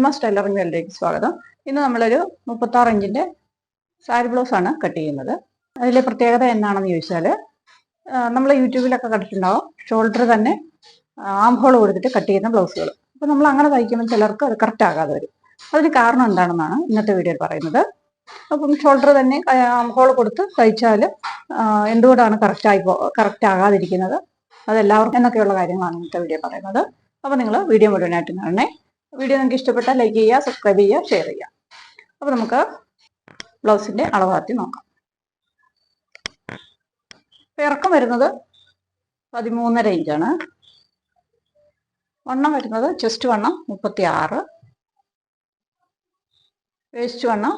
എൽമാസ് tailoring വേൾഡിലേക്ക് സ്വാഗതം. ഇന്ന് നമ്മളൊരു 36 ഇഞ്ചിന്റെ സാരി ബ്ലൗസ് ആണ് കട്ട് ചെയ്യുന്നത്. അതിലെ പ്രത്യേകത എന്താണെന്ന് ചോദിച്ചാൽ, നമ്മൾ യൂട്യൂബിലൊക്കെ കണ്ടിട്ടുണ്ടാവും ഷോൾഡർ തന്നെ ആം ഹോൾ കൊടുത്തിട്ട് കട്ട് ചെയ്യുന്ന ബ്ലൗസുകൾ. അപ്പോൾ നമ്മൾ അങ്ങനെ തയ്ക്കുമ്പോൾ ചിലർക്ക് അത് കറക്റ്റ് ആകാതെ വരും. അതിന് കാരണം എന്താണെന്നാണ് ഇന്നത്തെ വീഡിയോയിൽ പറയുന്നത്. അപ്പം ഷോൾഡർ തന്നെ ആം ഹോൾ കൊടുത്ത് തയ്ച്ചാൽ എന്തുകൊണ്ടാണ് കറക്റ്റ് ആകാതിരിക്കുന്നത്, അതെല്ലാവർക്കും എന്നൊക്കെയുള്ള കാര്യങ്ങളാണ് ഇന്നത്തെ വീഡിയോ പറയുന്നത്. അപ്പോൾ നിങ്ങൾ വീഡിയോ മുഴുവനായിട്ട് കാണണേ. വീഡിയോ നിങ്ങൾക്ക് ഇഷ്ടപ്പെട്ടാൽ ലൈക്ക് ചെയ്യുക, സബ്സ്ക്രൈബ് ചെയ്യുക, ഷെയർ ചെയ്യുക. അപ്പോൾ നമുക്ക് ബ്ലൗസിന്റെ അളവാത്തി നോക്കാം. ഇറക്കം വരുന്നത് 13.5 ഇഞ്ചാണ്. വണ്ണം വരുന്നത് ചെസ്റ്റ് വണ്ണം 36, വേസ്റ്റ് വണ്ണം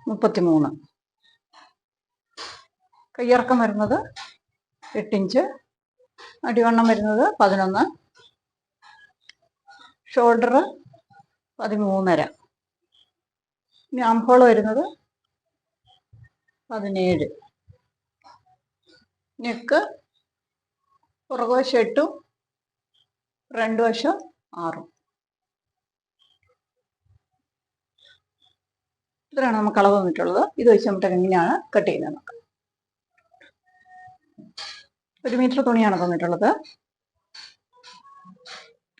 33, കയ്യിറക്കം വരുന്നത് 8 ഇഞ്ച്, അടിവണ്ണം വരുന്നത് 11, ഷോൾഡർ 13.5, ഇനി ആം ഹോൾ വരുന്നത് 17, നെക്ക് പുറകുവശം 8, ഫ്രണ്ട് വശം 6. ഇത്രയാണ് നമുക്ക് അളവ് വന്നിട്ടുള്ളത്. ഇത് വെച്ച് നമുക്ക് എങ്ങനെയാണ് കട്ട് ചെയ്യുന്നത് നോക്കാം. 1 മീറ്റർ തുണിയാണ് തന്നിട്ടുള്ളത്.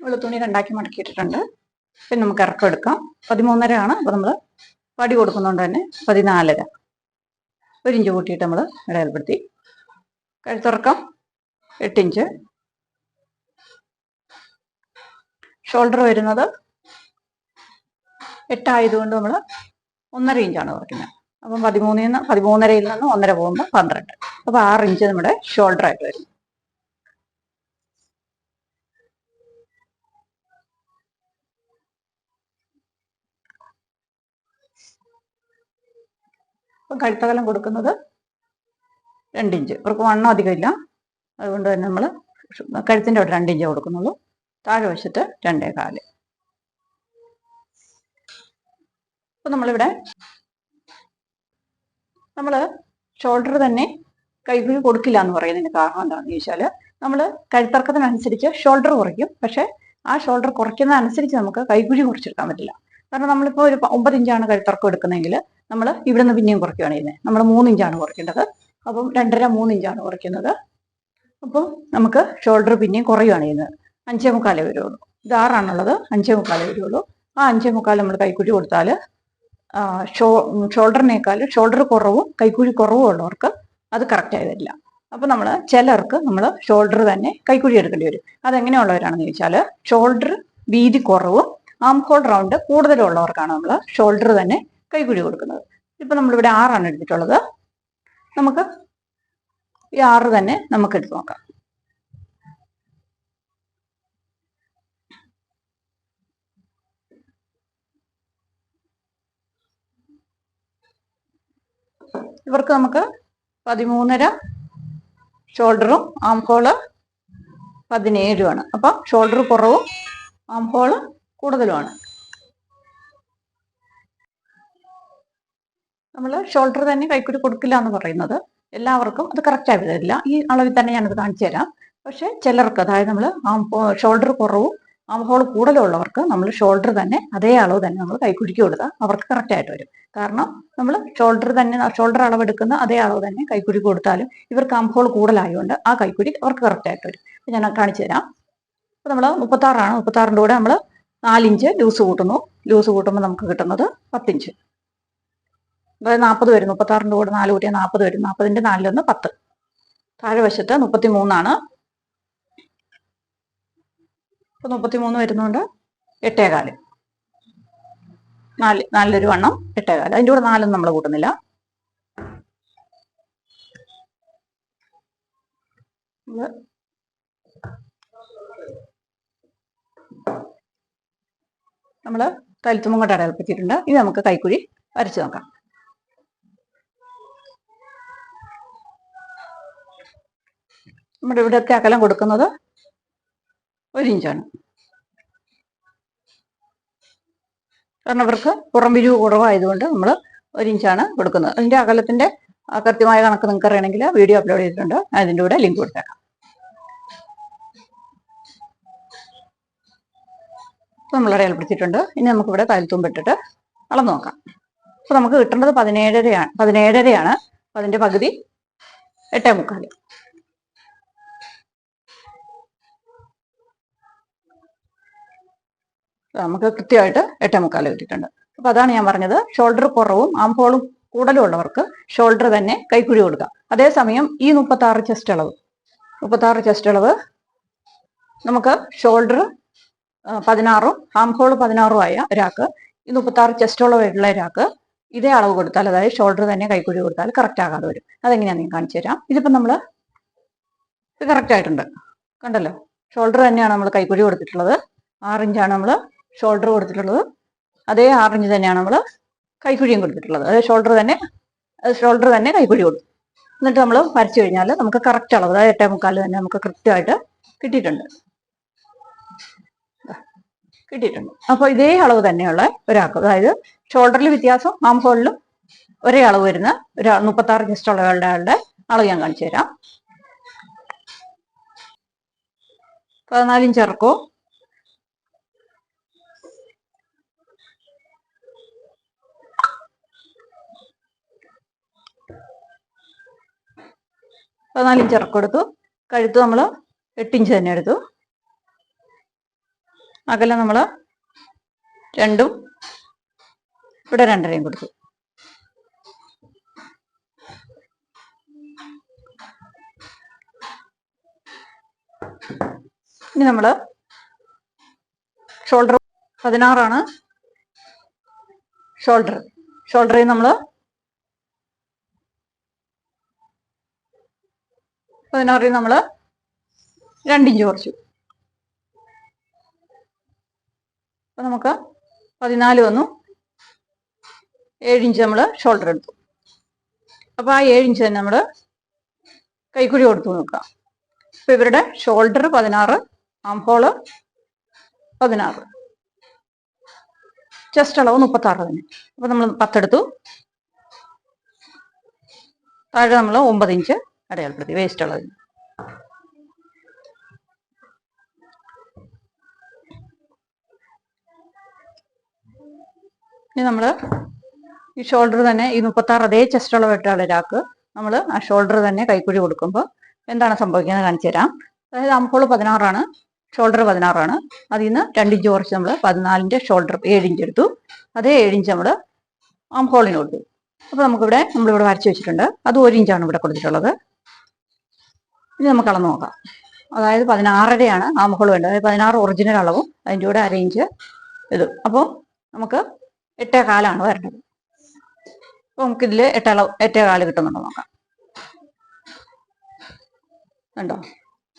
നമ്മൾ തുണി രണ്ടാക്കി മടക്കിയിട്ടിട്ടുണ്ട്. പിന്നെ നമുക്ക് ഇറക്കം എടുക്കാം. 13.5 ആണ്. അപ്പോൾ നമ്മൾ പടി കൊടുക്കുന്നതുകൊണ്ട് തന്നെ 14.5, 1 ഇഞ്ച് കൂട്ടിയിട്ട് നമ്മൾ ഇടയിൽപ്പെടുത്തി. കഴുത്തിറക്കം 8 ഇഞ്ച്, ഷോൾഡർ വരുന്നത് 8 ആയതുകൊണ്ട് നമ്മൾ 1.5 ഇഞ്ചാണ് കുറയ്ക്കുന്നത്. അപ്പം 13-ൽ നിന്ന് 1.5 പോകുമ്പോൾ 12. അപ്പോൾ 6 ഇഞ്ച് നമ്മുടെ ഷോൾഡർ ആയിട്ട് വരും. അപ്പം കഴുത്തകലം കൊടുക്കുന്നത് 2 ഇഞ്ച്. ഇവർക്ക് വണ്ണം അധികമില്ല, അതുകൊണ്ട് തന്നെ നമ്മൾ കഴുത്തിൻ്റെ അവിടെ 2 ഇഞ്ച് കൊടുക്കുന്നുള്ളൂ. താഴെ വശത്ത് 2.25. അപ്പം നമ്മൾ ഷോൾഡർ തന്നെ കൈക്കുഴി കൊടുക്കില്ല എന്ന് പറയുന്നതിന് കാരണം എന്താണെന്ന് ചോദിച്ചാൽ, നമ്മൾ കഴുത്തിറക്കത്തിനനുസരിച്ച് ഷോൾഡർ കുറയ്ക്കും. പക്ഷേ ആ ഷോൾഡർ കുറയ്ക്കുന്നതനുസരിച്ച് നമുക്ക് കൈക്കുഴി കുറച്ചെടുക്കാൻ പറ്റില്ല. കാരണം നമ്മളിപ്പോൾ ഒരു 9 ഇഞ്ചാണ് കഴുത്തിറക്കം എടുക്കുന്നതെങ്കിൽ നമ്മൾ ഇവിടുന്ന് പിന്നെയും കുറയ്ക്കുകയാണ് ചെയ്യുന്നത്. നമ്മൾ 3 ഇഞ്ചാണ് കുറയ്ക്കേണ്ടത്. അപ്പം 2.5-3 ഇഞ്ചാണ് കുറയ്ക്കുന്നത്. അപ്പോൾ നമുക്ക് ഷോൾഡർ പിന്നെയും കുറയുകയാണ് ചെയ്യുന്നത്. 5.25 വരുള്ളൂ. ഇത് 6 ആണുള്ളത്, 5.25 വരുള്ളൂ. ആ 5.25 നമ്മൾ കൈക്കുഴി കൊടുത്താൽ ഷോൾഡർ കുറവും കൈക്കുഴി കുറവും ഉള്ളവർക്ക് അത് കറക്റ്റായി വരില്ല. അപ്പോൾ ചിലർക്ക് നമ്മൾ ഷോൾഡർ തന്നെ കൈക്കുഴി എടുക്കേണ്ടി വരും. അതെങ്ങനെയുള്ളവരാണെന്ന് ചോദിച്ചാൽ, ഷോൾഡർ വീതി കുറവും ആം ഹോൾ റൗണ്ട് കൂടുതലുള്ളവർക്കാണ് നമ്മൾ ഷോൾഡർ തന്നെ കൈക്കുഴി കൊടുക്കുന്നത്. ഇപ്പം നമ്മളിവിടെ 6 ആണ് എടുത്തിട്ടുള്ളത്. നമുക്ക് ഈ 6 തന്നെ നമുക്ക് എടുത്ത് നോക്കാം. ഇവർക്ക് നമുക്ക് 13.5 ഷോൾഡറും ആം ഹോള് 17 അപ്പം ഷോൾഡർ കുറവും ആം ഹോള് കൂടുതലുമാണ്. നമ്മൾ ഷോൾഡർ തന്നെ കൈക്കുഴി കൊടുക്കില്ല എന്ന് പറയുന്നത് എല്ലാവർക്കും അത് കറക്റ്റായി വരില്ല. ഈ അളവിൽ തന്നെ ഞാനത് കാണിച്ചു തരാം. പക്ഷെ ചിലർക്ക്, അതായത് നമ്മൾ ഷോൾഡർ കുറവും ആം ഹോൾ കൂടുതലുള്ളവർക്ക് നമ്മൾ ഷോൾഡർ തന്നെ അതേ അളവ് തന്നെ നമ്മൾ കൈക്കുഴിക്ക് കൊടുത്താൽ അവർക്ക് കറക്റ്റായിട്ട് വരും. കാരണം നമ്മൾ ഷോൾഡർ അളവെടുക്കുന്ന അതേ അളവ് തന്നെ കൈക്കുഴി കൊടുത്താലും ഇവർക്ക് ആം ഹോൾ കൂടുതലായതുകൊണ്ട് ആ കൈക്കുഴി അവർക്ക് കറക്റ്റായിട്ട് വരും. ഞാൻ കാണിച്ചു തരാം. അപ്പോൾ നമ്മൾ 36 ആണ്. 36ൻ്റെ കൂടെ നമ്മൾ 4 ഇഞ്ച് ലൂസ് കൂട്ടുന്നു. ലൂസ് കൂട്ടുമ്പോൾ നമുക്ക് കിട്ടുന്നത് 10 ഇഞ്ച്. അതായത് 40 വരും. 36ൻ്റെ കൂടെ 4 കൂട്ടിയാൽ 40 വരും. 40ൻ്റെ 4 10. താഴെ വശത്ത് 33 ആണ്. അപ്പോൾ 33 വരുന്നുണ്ട് 8.25. 4 വണ്ണം 8.25. അതിൻ്റെ കൂടെ 4 നമ്മൾ കൂട്ടുന്നില്ല. നമ്മൾ കഴുത്തും കൊണ്ട് അടയാളപ്പെടുത്തിയിട്ടുണ്ട്. ഇത് നമുക്ക് കൈക്കുഴി വരച്ചു നോക്കാം. നമ്മുടെ ഇവിടുത്തെ അകലം കൊടുക്കുന്നത് 1 ഇഞ്ചാണ്. കാരണം ഇവർക്ക് പുറം വിരിവ് കുറവായതുകൊണ്ട് നമ്മൾ 1 ഇഞ്ചാണ് കൊടുക്കുന്നത്. അതിൻ്റെ അകലത്തിൻ്റെ കൃത്യമായ കണക്ക് നിങ്ങൾക്ക് അറിയണമെങ്കിൽ വീഡിയോ അപ്ലോഡ് ചെയ്തിട്ടുണ്ട്. അതിൻ്റെ കൂടെ ലിങ്ക് കൊടുത്തേക്കാം. നമ്മൾ അടയാളപ്പെടുത്തിയിട്ടുണ്ട്. ഇനി നമുക്കിവിടെ തയ്യൽത്തുമ്പിട്ടിട്ട് അളന്ന് നോക്കാം. അപ്പൊ നമുക്ക് കിട്ടേണ്ടത് 17.5 അപ്പൊ അതിന്റെ പകുതി 8.25. നമുക്ക് കൃത്യമായിട്ട് 8.25 കിട്ടിയിട്ടുണ്ട്. അപ്പൊ അതാണ് ഞാൻ പറഞ്ഞത്, ഷോൾഡർ കുറവും ആം ഹോളും കൂടുതലും ഉള്ളവർക്ക് ഷോൾഡർ തന്നെ കൈക്കുഴി കൊടുക്കാം. അതേസമയം ഈ 36 ചെസ്റ്റ് അളവ് നമുക്ക് ഷോൾഡർ 16 ആം ഹോൾ 16 ആയ ഒരാൾക്ക് ഈ 36 ചെസ്റ്റ് അളവുള്ള ഒരാൾക്ക് ഇതേ അളവ് കൊടുത്താൽ, അതായത് ഷോൾഡർ തന്നെ കൈക്കുഴി കൊടുത്താൽ കറക്റ്റ് ആകാതെ വരും. അതെങ്ങനെയാണെന്ന് ഞാൻ കാണിച്ചു തരാം. ഇതിപ്പോൾ നമ്മൾ ഇത് കറക്റ്റ് ആയിട്ടുണ്ട്, കണ്ടല്ലോ. ഷോൾഡർ തന്നെയാണ് നമ്മൾ കൈക്കുഴി കൊടുത്തിട്ടുള്ളത്. 6 ഇഞ്ചാണ് നമ്മൾ ഷോൾഡർ കൊടുത്തിട്ടുള്ളത്. അതേ 6 ഇഞ്ച് തന്നെയാണ് നമ്മൾ കൈക്കുഴിയും കൊടുത്തിട്ടുള്ളത്. അതായത് ഷോൾഡർ തന്നെ കൈക്കുഴി കൊടുത്തു. എന്നിട്ട് നമ്മൾ വരച്ചു കഴിഞ്ഞാൽ നമുക്ക് കറക്റ്റ് അളവ്, അതായത് 8.25 തന്നെ നമുക്ക് കൃത്യമായിട്ട് കിട്ടിയിട്ടുണ്ട്. അപ്പോൾ ഇതേ അളവ് തന്നെയുള്ള ഒരാൾക്ക്, അതായത് ഷോൾഡറിൽ വ്യത്യാസം ആം ഹോളിലും ഒരേ അളവ് വരുന്ന 36 ചെസ്റ്റ് ഉള്ളവരുടെ അളവ് ഞാൻ കാണിച്ചു തരാം. 14 ഇഞ്ച് ഇറക്കവും 14 ഇഞ്ച് ഇറക്കം എടുത്തു. കഴുത്ത് നമ്മൾ 8 ഇഞ്ച് തന്നെ എടുത്തു. അകലം നമ്മൾ 2ഉം ഇവിടെ 2.5 കൊടുത്തു. ഇനി നമ്മൾ ഷോൾഡർ 16 ഷോൾഡറിൽ നമ്മൾ 16 നമ്മൾ 2 ഇഞ്ച് കുറച്ചു. അപ്പൊ നമുക്ക് 14 വന്നു. 7 ഇഞ്ച് നമ്മൾ ഷോൾഡർ എടുത്തു. അപ്പൊ ആ 7 ഇഞ്ച് തന്നെ നമ്മൾ കൈക്കുഴി കൊടുത്തു നോക്കാം. അപ്പൊ ഇവരുടെ ഷോൾഡർ 16, ആം ഹോള് 16, ചെസ്റ്റ് അളവ് 36 തന്നെ. അപ്പൊ നമ്മൾ 10 എടുത്തു. താഴെ നമ്മൾ 9 ഇഞ്ച് അടയാളപ്പെടുത്തി വേസ്റ്റ് അളവിന്. ഇനി നമ്മൾ ഈ ഷോൾഡർ തന്നെ ഈ 36 അതേ ചെസ്റ്റ് അളവ് ഇട്ടുള്ള ഒരാൾക്ക് നമ്മൾ ആ ഷോൾഡർ തന്നെ കൈക്കുഴി കൊടുക്കുമ്പോൾ എന്താണ് സംഭവിക്കുന്നത് കാണിച്ചു തരാം. അതായത് ആം ഹോൾ 16, ഷോൾഡർ 16. അതിൽ നിന്ന് 2 ഇഞ്ച് കുറച്ച് നമ്മൾ 14ന്റെ ഷോൾഡർ 7 ഇഞ്ച് എടുത്തു. അതേ 7 ഇഞ്ച് നമ്മൾ ആം ഹോളിന് കൊടുത്തു. അപ്പൊ നമ്മളിവിടെ വരച്ചു വെച്ചിട്ടുണ്ട്. അത് 1 ഇഞ്ചാണ് ഇവിടെ കൊടുത്തിട്ടുള്ളത്. ഇനി നമുക്ക് അളന്ന് നോക്കാം. അതായത് 16.5 ആം ഹോൾ വേണ്ടത്. അതായത് 16 ഒറിജിനൽ അളവും അതിൻ്റെ കൂടെ 1/2 ഇഞ്ച് ഇതും. അപ്പോൾ നമുക്ക് 8.25 വരേണ്ടത്. അപ്പൊ നമുക്കിതിൽ 8.25 കിട്ടുന്നുണ്ടോ നോക്കാം. ഉണ്ടോ?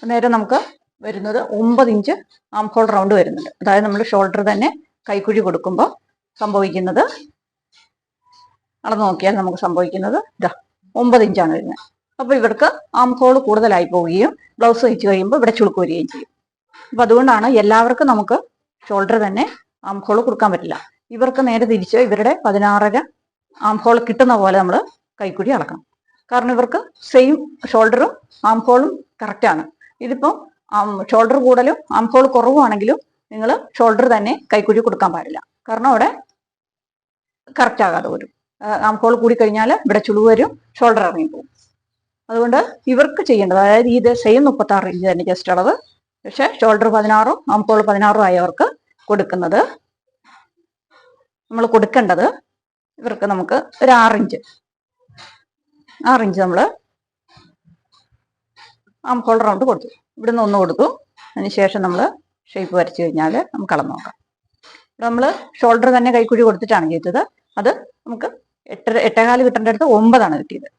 നേരെ നമുക്ക് വരുന്നത് 9 ഇഞ്ച് ആം ഹോൾ റൗണ്ട് വരുന്നുണ്ട്. അതായത് നമ്മൾ ഷോൾഡർ തന്നെ കൈക്കുഴി കൊടുക്കുമ്പോൾ സംഭവിക്കുന്നത്, അളന്ന് നോക്കിയാൽ നമുക്ക് സംഭവിക്കുന്നത് 9 ഇഞ്ചാണ് വരുന്നത്. അപ്പൊ ഇവർക്ക് ആം ഹോൾ കൂടുതലായി പോവുകയും ബ്ലൗസ് തയ്ച്ച് കഴിയുമ്പോൾ ഇവിടെ ചുളുക്ക് വരികയും ചെയ്യും. അപ്പൊ അതുകൊണ്ടാണ് എല്ലാവർക്കും നമുക്ക് ഷോൾഡർ തന്നെ ആം ഹോൾ കൊടുക്കാൻ പറ്റില്ല. ഇവർക്ക് നേരെ തിരിച്ച് ഇവരുടെ 16.5 ആം ഹോൾ കിട്ടുന്ന പോലെ നമ്മൾ കൈക്കുഴി അളക്കണം. കാരണം ഇവർക്ക് സെയിം ഷോൾഡറും ആം ഹോളും കറക്റ്റാണ്. ഇതിപ്പം ഷോൾഡർ കൂടുതലും ആം ഹോൾ കുറവുമാണെങ്കിലും നിങ്ങൾ ഷോൾഡർ തന്നെ കൈക്കുഴി കൊടുക്കാൻ പാടില്ല. കാരണം അവിടെ കറക്റ്റ് ആകാതെ വരും. ആം ഹോൾ കൂടി കഴിഞ്ഞാൽ ഇവിടെ ചുളിവ് വരും, ഷോൾഡർ ഇറങ്ങിപ്പോകും. അതുകൊണ്ട് ഇവർക്ക് ചെയ്യേണ്ടത്, അതായത് ഇത് സെയിം 36 ഇഞ്ച് തന്നെ ജസ്റ്റ് അളവ്, പക്ഷെ ഷോൾഡർ 16ഉം ആം ഹോൾ 16ഉം ആയവർക്ക് നമ്മൾ കൊടുക്കേണ്ടത് ഇവർക്ക് നമുക്ക് ഒരു 6 ഇഞ്ച് നമ്മൾ ആം ഹോൾ റൗണ്ട് കൊടുത്തു. ഇവിടുന്ന് 1 കൊടുത്തു. അതിനുശേഷം നമ്മൾ ഷേപ്പ് വരച്ചു കഴിഞ്ഞാൽ നമുക്ക് അളന്ന് നോക്കാം. ഇവിടെ നമ്മൾ ഷോൾഡർ തന്നെ കൈക്കുഴി കൊടുത്തിട്ടാണ് ചെയ്തത്. അത് നമുക്ക് 8.25 കിട്ടേണ്ട അടുത്ത് 9 കിട്ടിയത്.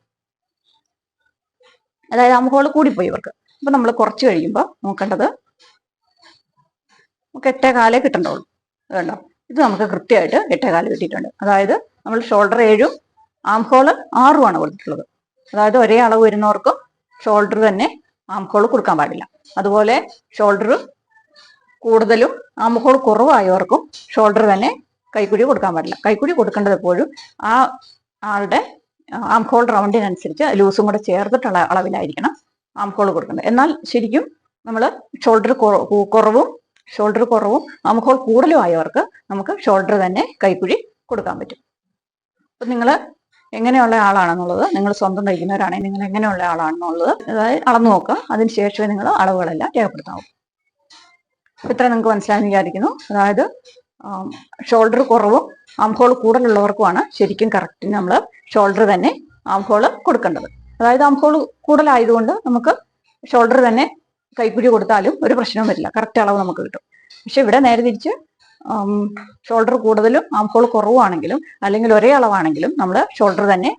അതായത് ആം ഹോൾ കൂടിപ്പോയി ഇവർക്ക്. അപ്പൊ നമ്മൾ കുറച്ച് കഴിയുമ്പോൾ നോക്കേണ്ടത് നമുക്ക് 8.25 കിട്ടേണ്ടുള്ളൂ. അതുകൊണ്ടോ, ഇത് നമുക്ക് കൃത്യമായിട്ട് 8.25 കിട്ടിയിട്ടുണ്ട്. അതായത് നമ്മൾ ഷോൾഡർ 7ഉം ആം ഹോൾ 6ഉമാണ് കൊടുത്തിട്ടുള്ളത്. അതായത് ഒരേ അളവ് വരുന്നവർക്കും ഷോൾഡർ തന്നെ ആം ഹോൾ കൊടുക്കാൻ പാടില്ല. അതുപോലെ ഷോൾഡർ കൂടുതലും ആം ഹോൾ കുറവായവർക്കും ഷോൾഡർ തന്നെ കൈക്കുഴി കൊടുക്കാൻ പാടില്ല. കൈക്കുഴി കൊടുക്കേണ്ടത് എപ്പോഴും ആ ആളുടെ ആം ഹോൾ റൗണ്ടിനനുസരിച്ച് ലൂസും കൂടെ ചേർത്തിട്ടുള്ള അളവിലായിരിക്കണം ആം ഹോൾ കൊടുക്കേണ്ടത്. എന്നാൽ ശരിക്കും നമ്മൾ ഷോൾഡർ കുറവും ഷോൾഡർ കുറവും ആം ഹോൾ കൂടുതലും ആയവർക്ക് നമുക്ക് ഷോൾഡർ തന്നെ കൈക്കുഴി കൊടുക്കാൻ പറ്റും. അപ്പം നിങ്ങൾ എങ്ങനെയുള്ള ആളാണെന്നുള്ളത്, നിങ്ങൾ സ്വന്തം തയ്ക്കുന്നവരാണെങ്കിൽ നിങ്ങൾ എങ്ങനെയുള്ള ആളാണെന്നുള്ളത് അതായത് അളന്നു നോക്കുക. അതിനുശേഷമേ നിങ്ങൾ അളവുകളെല്ലാം രേഖപ്പെടുത്താവൂ. ഇത്ര നിങ്ങൾക്ക് മനസ്സിലായെന്ന് വിചാരിക്കുന്നു. അതായത് ഷോൾഡർ കുറവും ആം ഹോൾ കൂടുതലുള്ളവർക്കുമാണ് ശരിക്കും കറക്റ്റ് നമ്മൾ ഷോൾഡർ തന്നെ ആം ഹോൾ കൊടുക്കേണ്ടത്. അതായത് ആം ഹോൾ കൂടുതലായതുകൊണ്ട് നമുക്ക് ഷോൾഡർ തന്നെ കൈക്കുഴി കൊടുത്താലും ഒരു പ്രശ്നവും വരില്ല, കറക്റ്റ് അളവ് നമുക്ക് കിട്ടും. പക്ഷെ ഇവിടെ നേരെ തിരിച്ച് ഷോൾഡർ കൂടുതലും ആം ഹോൾ കുറവാണെങ്കിലും അല്ലെങ്കിൽ ഒരേ അളവാണെങ്കിലും നമ്മൾ ഷോൾഡർ തന്നെ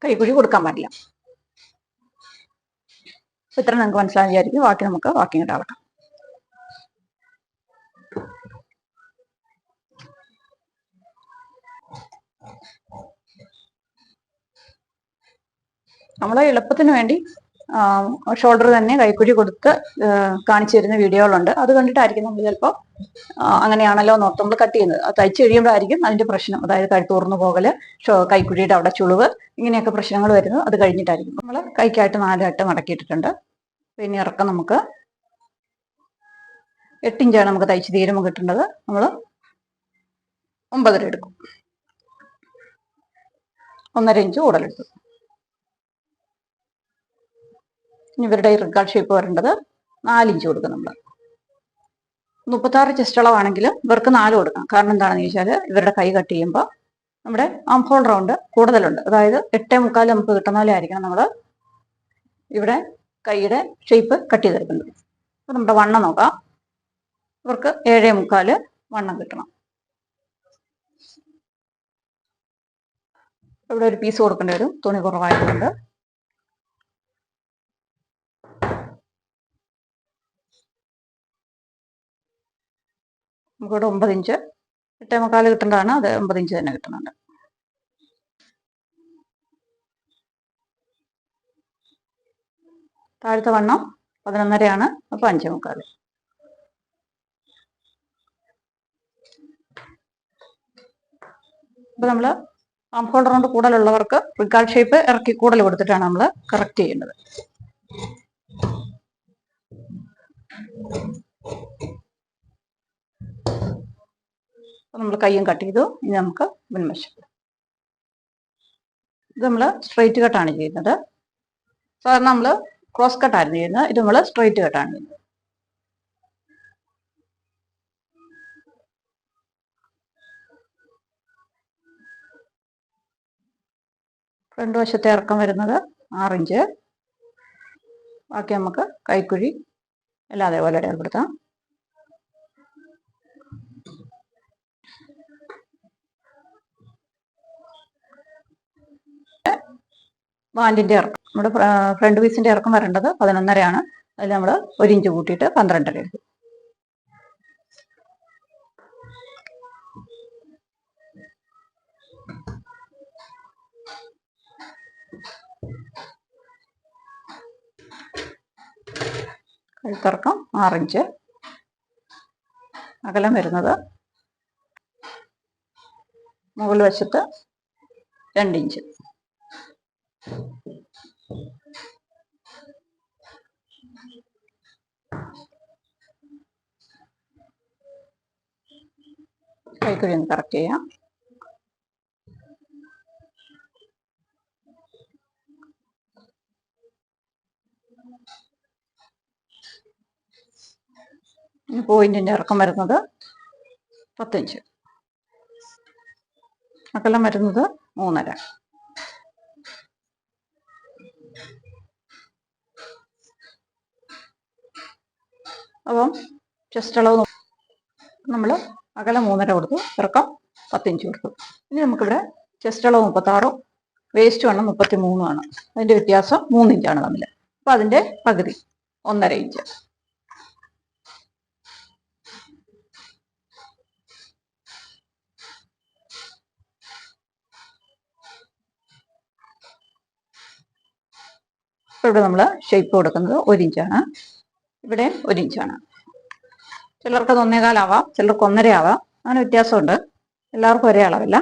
കൈക്കുഴി കൊടുക്കാൻ പാടില്ല. ഇത്ര നിങ്ങൾക്ക് മനസ്സിലാകാൻ വിചാരിക്കും. ബാക്കി നമുക്ക് വാക്കിങ്ങിട്ട് അളക്കാം. നമ്മൾ എളുപ്പത്തിന് വേണ്ടി ഷോൾഡർ തന്നെ കൈക്കുഴി കൊടുത്ത് കാണിച്ചു തരുന്ന വീഡിയോകളുണ്ട്. അത് കണ്ടിട്ടായിരിക്കും നമ്മൾ ചിലപ്പോൾ അങ്ങനെയാണല്ലോ എന്ന് ഓർത്ത് നമ്മൾ കട്ട് ചെയ്യുന്നത്. അത് തയ്ച്ച് കഴിയുമ്പോഴായിരിക്കും അതിന്റെ പ്രശ്നം, അതായത് കഴുത്തൂർന്നു പോകല്, കൈക്കുഴിയുടെ അവിടെ ചുളിവ്, ഇങ്ങനെയൊക്കെ പ്രശ്നങ്ങൾ വരുന്നത് അത് കഴിഞ്ഞിട്ടായിരിക്കും. നമ്മൾ കൈക്കായിട്ട് 4 മടക്കിയിട്ടിട്ടുണ്ട്. പിന്നെ ഇറക്കം നമുക്ക് 8 ഇഞ്ചാണ് നമുക്ക് തയ്ച്ച് തീരുമ്പോൾ കിട്ടേണ്ടത്. നമ്മൾ 9.5 എടുക്കും. 1.5 ഇഞ്ച് കൂടുതലെടുത്തു. ഇവരുടെ ഈ റിക്കാർഡ് ഷേപ്പ് വരേണ്ടത് 4 ഇഞ്ച് കൊടുക്കും. നമ്മൾ 36 ചെസ്റ്റ് അളവാണെങ്കിൽ ഇവർക്ക് 4 കൊടുക്കാം. കാരണം എന്താണെന്ന് ചോദിച്ചാൽ ഇവരുടെ കൈ കട്ട് ചെയ്യുമ്പോൾ നമ്മുടെ ആം ഹോൾ റൗണ്ട് കൂടുതലുണ്ട്. അതായത് 8.25 നമുക്ക് കിട്ടുന്ന പോലെ ആയിരിക്കണം നമ്മൾ ഇവിടെ കൈയുടെ ഷേപ്പ് കട്ട് ചെയ്തെടുക്കുന്നത്. അപ്പോൾ നമ്മുടെ വണ്ണം നോക്കാം. ഇവർക്ക് 7.25 വണ്ണം കിട്ടണം. ഇവിടെ ഒരു പീസ് കൊടുക്കേണ്ടി വരും, തുണി കുറവായതുകൊണ്ട്. നമുക്കിവിടെ 9 ഇഞ്ച് 8.25 കിട്ടേണ്ടതാണ്. അത് 9 ഇഞ്ച് തന്നെ കിട്ടുന്നുണ്ട്. താഴത്തെ വണ്ണം 11.5 അപ്പോൾ 5.25. അപ്പോൾ നമ്മൾ ആം ഹോൾ റൗണ്ട് കൂടുതലുള്ളവർക്ക് റിക്കാർഡ് ഷേപ്പ് ഇറക്കി കൂടുതൽ കൊടുത്തിട്ടാണ് നമ്മൾ കറക്റ്റ് ചെയ്യേണ്ടത്. നമ്മൾ കയ്യും കട്ട് ചെയ്തു. ഇനി നമുക്ക് മുൻവശം. ഇത് നമ്മൾ സ്ട്രെയിറ്റ് കട്ടാണ് ചെയ്യുന്നത്. സാധാരണ നമ്മൾ ക്രോസ് കട്ടായിരുന്നു ചെയ്യുന്നത്. ഇത് നമ്മൾ സ്ട്രെയിറ്റ് കട്ടാണ് ചെയ്യുന്നത്. ഫ്രണ്ട് വശത്തെ ഇറക്കം വരുന്നത് 6 ഇഞ്ച്. ബാക്കി നമുക്ക് കൈക്കുഴി എല്ലാം അതേപോലെ രേഖപ്പെടുത്താം. വാൻറ്റിൻ്റെ ഇറക്കം, നമ്മുടെ ഫ്രണ്ട് പീസിൻ്റെ ഇറക്കം വരേണ്ടത് 11.5. അതിൽ നമ്മൾ 1 ഇഞ്ച് കൂട്ടിയിട്ട് 12.5 എടുക്കും. കഴുത്തിറക്കം 6 ഇഞ്ച്. അകലം വരുന്നത് മുകൾ വശത്ത് 2 ഇഞ്ച്. കൈക്കുഴി ഒന്ന് കറക്റ്റ് ചെയ്യാം. പോയിന്റിന്റെ ഇറക്കം വരുന്നത് 10 ഇഞ്ച്. അകലം വരുന്നത് 3.5. അപ്പം ചെസ്റ്റ് അളവ് നമ്മൾ അകലം 3.5 കൊടുത്തു, ഇറക്കം 10 ഇഞ്ച് കൊടുത്തു. ഇനി നമുക്കിവിടെ ചെസ്റ്റ് അളവ് 36, വേസ്റ്റ് വണ്ണം 33 ആണ്. അതിൻ്റെ വ്യത്യാസം 3 ഇഞ്ചാണ് തമ്മിൽ. അപ്പം അതിൻ്റെ പകുതി 1.5 ഇഞ്ച്. ഇപ്പോൾ ഇവിടെ നമ്മൾ ഷേപ്പ് കൊടുക്കുന്നത് 1 ഇഞ്ചാണ്. ഇവിടെ 1 ഇഞ്ചാണ്. ചിലർക്ക് അത് 1.25 ആവാം, ചിലർക്ക് 1.5 ആവാം. അങ്ങനെ വ്യത്യാസമുണ്ട്. എല്ലാവർക്കും ഒരേ അളവില്ല.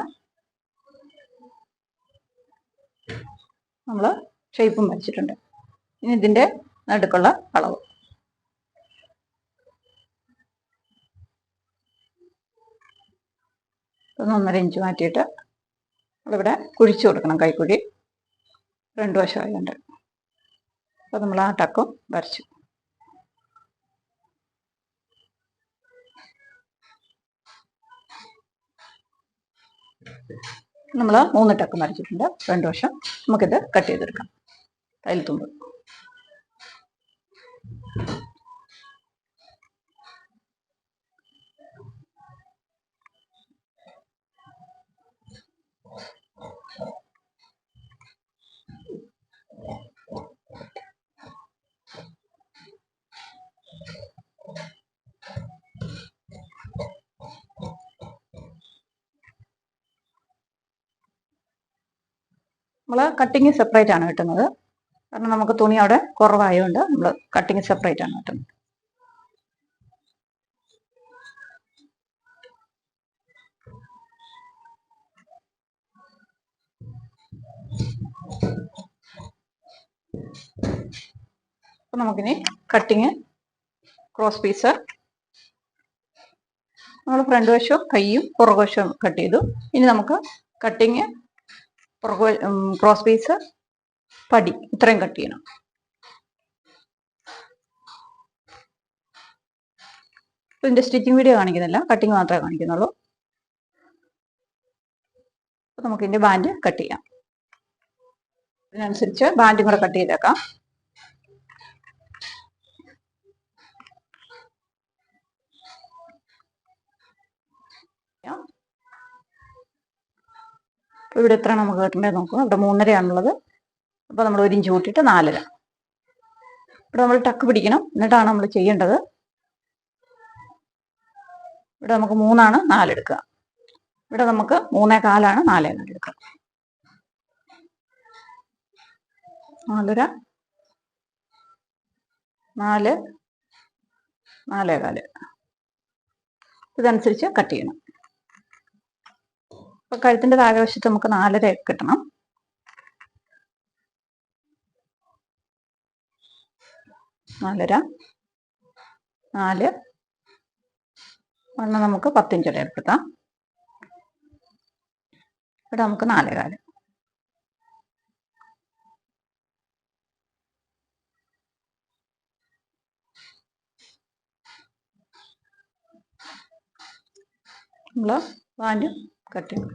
നമ്മൾ ഷേപ്പും വരച്ചിട്ടുണ്ട്. ഇനി ഇതിൻ്റെ നടുക്കുള്ള അളവ് ഒന്ന് 1.5 ഇഞ്ച് മാറ്റിയിട്ട് നമ്മളിവിടെ കുഴിച്ചു കൊടുക്കണം, കൈക്കുഴി 2 വശമായതുകൊണ്ട്. അപ്പോൾ നമ്മൾ ആ ടക്കും വരച്ചു. നമ്മൾ 3 ടക്ക് വരച്ചിട്ടുണ്ട് 2 വശം. നമുക്കിത് കട്ട് ചെയ്തെടുക്കാം. തയ്യൽ തുമ്പ് നമ്മൾ കട്ടിങ് സെപ്പറേറ്റ് ആണ് കിട്ടുന്നത്. കാരണം നമുക്ക് തുണി അവിടെ കുറവായതുകൊണ്ട് നമ്മൾ കട്ടിങ് സെപ്പറേറ്റ് ആണ് കിട്ടുന്നത്. അപ്പോൾ നമുക്കിനി കട്ടിങ് ക്രോസ് പീസ് നമ്മൾ ഫ്രണ്ട് വശവും കൈയും പുറകുവശവും കട്ട് ചെയ്തു. ഇനി നമുക്ക് കട്ടിങ് ക്രോസ് പീസ് പടി ഇത്രയും കട്ട് ചെയ്യണം. ഇതിന്റെ സ്റ്റിച്ചിങ് വീഡിയോ കാണിക്കുന്നില്ല, കട്ടിങ് മാത്രമേ കാണിക്കുന്നുള്ളൂ. അപ്പോൾ നമുക്ക് ഇതിന്റെ ബാൻഡ് കട്ട് ചെയ്യാം. അതിനനുസരിച്ച് ബാൻഡും കൂടെ കട്ട് ചെയ്തേക്കാം. അപ്പോൾ ഇവിടെ എത്ര നമുക്ക് കിട്ടേണ്ടത് നോക്കുക. ഇവിടെ 3.5 ആണുള്ളത്. അപ്പോൾ നമ്മൾ 1 ഇഞ്ച് കൂട്ടിയിട്ട് 4.5. ഇവിടെ നമ്മൾ ടക്ക് പിടിക്കണം, എന്നിട്ടാണ് നമ്മൾ ചെയ്യേണ്ടത്. ഇവിടെ നമുക്ക് 3 ആണ് 4 എടുക്കുക. ഇവിടെ നമുക്ക് 3.25 ആണ് 4.25 എടുക്കുക. 4.5 4 4.25 ഇതനുസരിച്ച് കട്ട് ചെയ്യണം. അപ്പോൾ കഴുത്തിന്റെ താഴെവശത്ത് നമുക്ക് 4.5 കിട്ടണം. നാല് വണ്ണം നമുക്ക് 10 ഇഞ്ച് ഇടപ്പെടുത്താം. ഇവിടെ നമുക്ക് 4.25. നമ്മൾ ബാൻഡ് കട്ട് ചെയ്യും.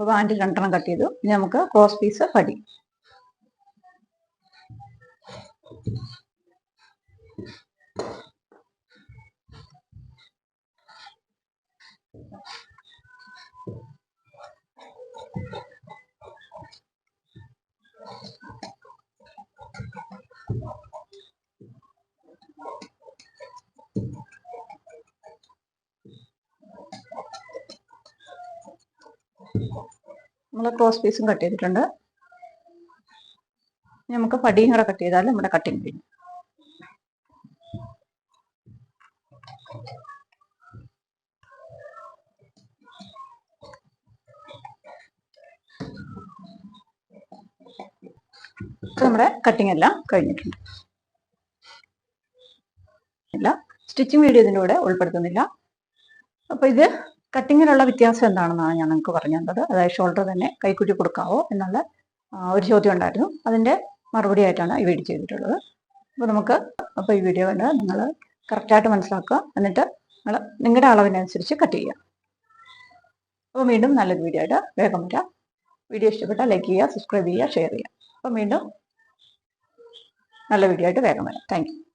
ബാൻഡ് 2 കട്ട് ചെയ്തു. ഇനി നമുക്ക് ക്രോസ് പീസ് പടി. നമ്മൾ ക്രോസ് പീസും കട്ട് ചെയ്തിട്ടുണ്ട്. നമുക്ക് പടിയും കൂടെ കട്ട് ചെയ്താൽ നമ്മുടെ കട്ടിങ് കഴിഞ്ഞു. നമ്മുടെ കട്ടിങ് എല്ലാം കഴിഞ്ഞിട്ടുണ്ട്. സ്റ്റിച്ചിങ് വീഡിയോ ഇതിൻ്റെ കൂടെ ഉൾപ്പെടുത്തുന്നില്ല. അപ്പോൾ ഇത് കട്ടിങ്ങിലുള്ള വ്യത്യാസം എന്താണെന്നാണ് ഞാൻ നിങ്ങൾക്ക് പറഞ്ഞു തന്നത്. അതായത് ഷോൾഡർ തന്നെ കൈക്കുറ്റി കൊടുക്കാവോ എന്നുള്ള ഒരു ചോദ്യം ഉണ്ടായിരുന്നു. അതിൻ്റെ മറുപടി ആയിട്ടാണ് ഈ വീഡിയോ ചെയ്തിട്ടുള്ളത്. അപ്പോൾ ഈ വീഡിയോ കണ്ട് നിങ്ങൾ കറക്റ്റായിട്ട് മനസ്സിലാക്കുക. എന്നിട്ട് നിങ്ങൾ നിങ്ങളുടെ അളവിനനുസരിച്ച് കട്ട് ചെയ്യുക. അപ്പോൾ വീണ്ടും നല്ലൊരു വീഡിയോ ആയിട്ട് വേഗം വരാം. വീഡിയോ ഇഷ്ടപ്പെട്ടാൽ ലൈക്ക് ചെയ്യുക, സബ്സ്ക്രൈബ് ചെയ്യുക, ഷെയർ ചെയ്യുക. അപ്പോൾ വീണ്ടും നല്ല വീഡിയോ ആയിട്ട് വേഗം വരാം. Thank you.